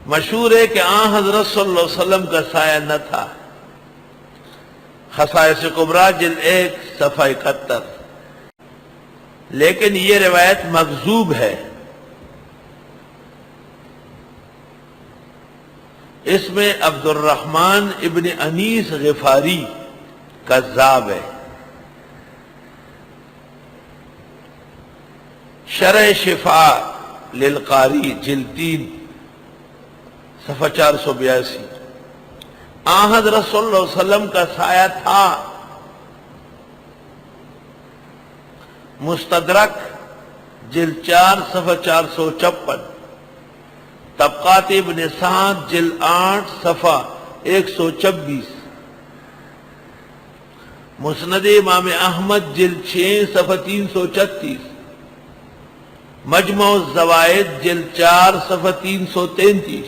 مشہور ہے کہ آن حضرت صلی اللہ علیہ وسلم کا سایہ نہ تھا۔ خصائص کبریٰ جلد 1 صفحہ 71۔ لیکن یہ روایت مکذوب ہے، اس میں عبد الرحمن ابن انیس غفاری کذاب ہے۔ شرح شفاء للقاری جلد 3 صفحہ 482۔ آن حضرت صلی اللہ علیہ وسلم کا سایہ تھا۔ مستدرک جلد 4 صفحہ 456۔ طبقات ابن سعد جلد 8 صفحہ 126۔ مسند امام احمد جلد 6 صفحہ 336۔ مجمع الزوائد جلد 4 صفحہ 333۔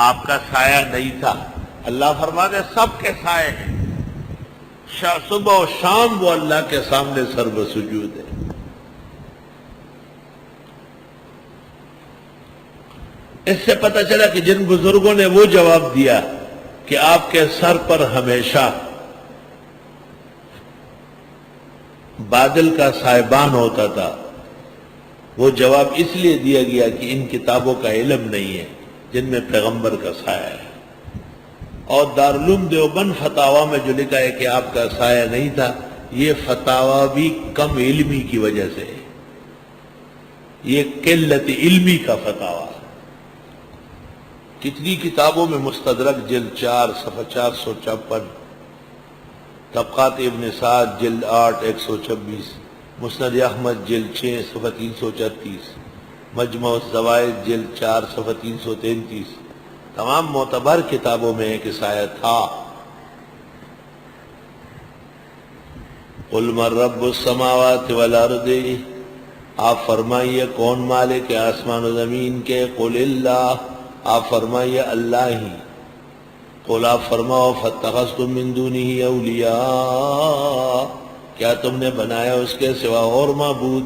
آپ کا سایہ نہیں تھا۔ اللہ فرماتے سب کے سائے ہیں، صبح و شام وہ اللہ کے سامنے سر بسجود ہے۔ اس سے پتہ چلا کہ جن بزرگوں نے وہ جواب دیا کہ آپ کے سر پر ہمیشہ بادل کا سائبان ہوتا تھا، وہ جواب اس لیے دیا گیا کہ ان کتابوں کا علم نہیں ہے جن میں پیغمبر کا سایہ ہے۔ اور دارالعلوم دیوبند فتاوی میں جو لکھا ہے کہ آپ کا سایہ نہیں تھا، یہ فتاوی بھی کم علمی کی وجہ سے ہے، یہ قلت علمی کا فتاوی۔ کتنی کتابوں میں مستدرک جلد 4 صفحہ 456، طبقات ابن سعد جلد 8 126، مسند احمد جلد 6 صفحہ 336، مجمع الزوائد جلد 4 صفحہ 333، تمام معتبر کتابوں میں ہے کہ سایہ تھا۔ قل من رب السماوات والارض، آپ فرمائیے کون مالک ہے آسمان و زمین کے؟ قل اللہ، آپ فرمائیے اللہ ہی۔ قل، آپ فرماؤ فاتخذتم من دونہ اولیاء، کیا تم نے بنایا اس کے سوا اور معبود؟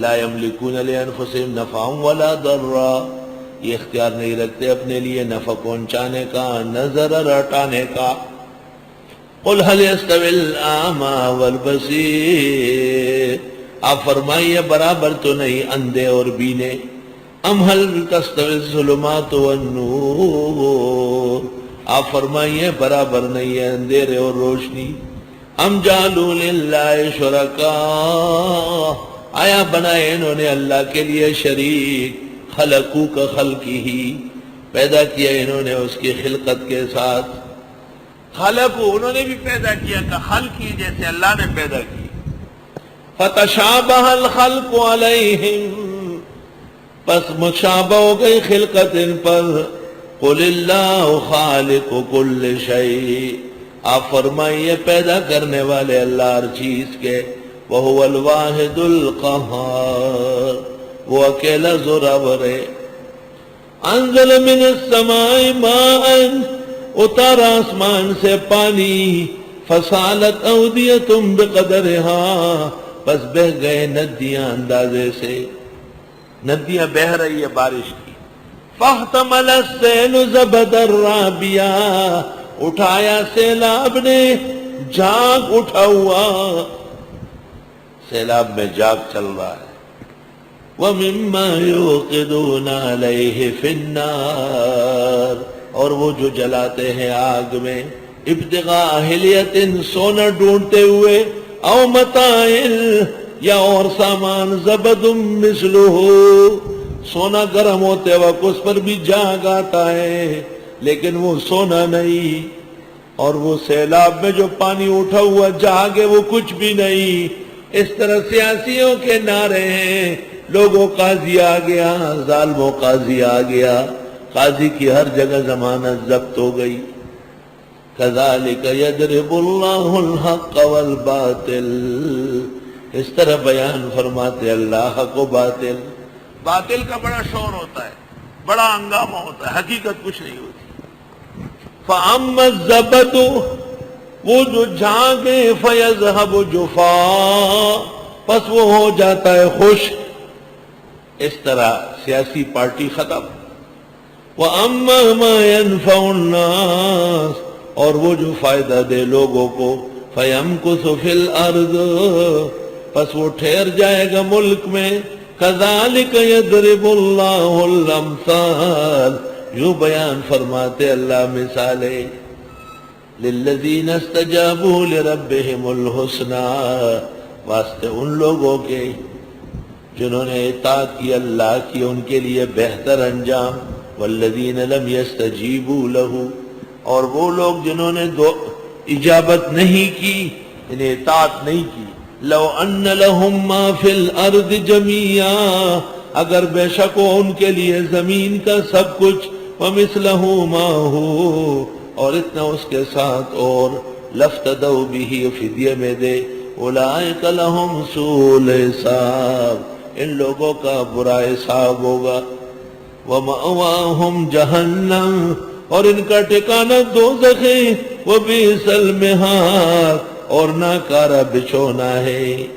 لا یملکون لانفسہم نفعا ولا ضرا، یہ اختیار نہیں رکھتے اپنے لیے نفع پہنچانے کا نہ ضرر ہٹانے کا۔ قل هل يستوي الاعمى والبصير، آپ فرمائیے برابر تو نہیں اندھے اور بینے۔ ام هل تستوي الظلمات والنور، آپ فرمائیے برابر نہیں ہے اندھیرے اور روشنی۔ ام جعلوا للہ شرکاء، آیا بنائے انہوں نے اللہ کے لیے شریک؟ خلقو کا خلقی ہی، پیدا کیا انہوں نے اس کی خلقت کے ساتھ۔ خلقو، انہوں نے بھی پیدا کیا کہ خلقی، جیسے اللہ نے پیدا کی۔ فتشابہ الخلق علیہم، پس مشابہ ہو گئی خلقت ان پر۔ قل اللہ خالق کل شیء، آپ فرمائیے پیدا کرنے والے اللہ ہر چیز کے۔ وہو الواحد القہار، وہ اکیلا زورآور ہے۔ انزل من السماء ماء، اتارا آسمان سے پانی۔ فسالت اودیۃ بقدرہا، پس بہ گئے ندیاں اندازے سے، ندیاں بہ رہی ہے بارش کی۔ فاحتمل السیل زبدا رابیا، اٹھایا سیلاب نے جاگ اٹھا ہوا، سیلاب میں جاگ چل رہا ہے۔ وَمِمَّا يُوقِدُونَ عَلَيْهِ فِي النَّارِ، اور وہ جو جلاتے ہیں آگ میں، ابتغاء حلیۃ، سونا ڈھونڈتے ہوئے، او متاع، یا اور سامان، زبد مثلہ، سونا گرم ہوتے وقت اس پر بھی جاگ آتا ہے لیکن وہ سونا نہیں، اور وہ سیلاب میں جو پانی اٹھا ہوا جاگ ہے وہ کچھ بھی نہیں۔ اس طرح سیاسیوں کے نعرے ہیں، لوگوں قاضی آ گیا، ظالموں قاضی آ گیا، قاضی کی ہر جگہ ضمانت ضبط ہو گئی۔ کذالک یضرب اللہ الحق والباطل، اس طرح بیان فرماتے اللہ حق و باطل۔ باطل کا بڑا شور ہوتا ہے، بڑا ہنگامہ ہوتا ہے، حقیقت کچھ نہیں ہوتی۔ فَأَمَّا الزَّبَدُ، وہ جو جھاگے، فَيَذْهَبُ جُفَاءً، پس وہ ہو جاتا ہے خشک۔ اس طرح سیاسی پارٹی ختم. وَأَمَّا مَا يَنْفَعُ النَّاسَ اور وہ جو فائدہ دے لوگوں کو فَيَمْكُثُ فِي الْأَرْضِ پس وہ ٹھہر جائے گا ملک میں. كَذَلِكَ يَضْرِبُ اللَّهُ الْأَمْثَالَ یوں بیان فرماتے اللہ مثالیں. لِلَّذِينَ اسْتَجَابُوا لِرَبِّهِمُ الْحُسْنَى واسطے ان لوگوں کے جنہوں نے اطاعت کی اللہ کی ان کے لیے بہتر انجام. وَالَّذِينَ لَمْ يَسْتَجِيبُوا لَهُ اور وہ لوگ جنہوں نے اجابت نہیں کی انہیں اطاعت نہیں کی. لَوْ أَنَّ لَهُمْ مَا فِي الْأَرْضِ جَمِيعًا اگر بے شک ہو ان کے لیے زمین کا سب کچھ. وَمِثْلَهُ مَعَهُ اور اتنا اس کے ساتھ اور لَافْتَدَوْا بِهِ فدیے میں دے. أُولَئِكَ لَهُمْ سُوءُ الْحِسَابِ ان لوگوں کا برا حساب ہوگا. وَمَأْوَاهُمْ جَهَنَّمُ اور ان کا ٹھکانہ دوزخ ہے. وَبِئْسَ الْمِہَادُ اور ناکارہ بچھونا ہے.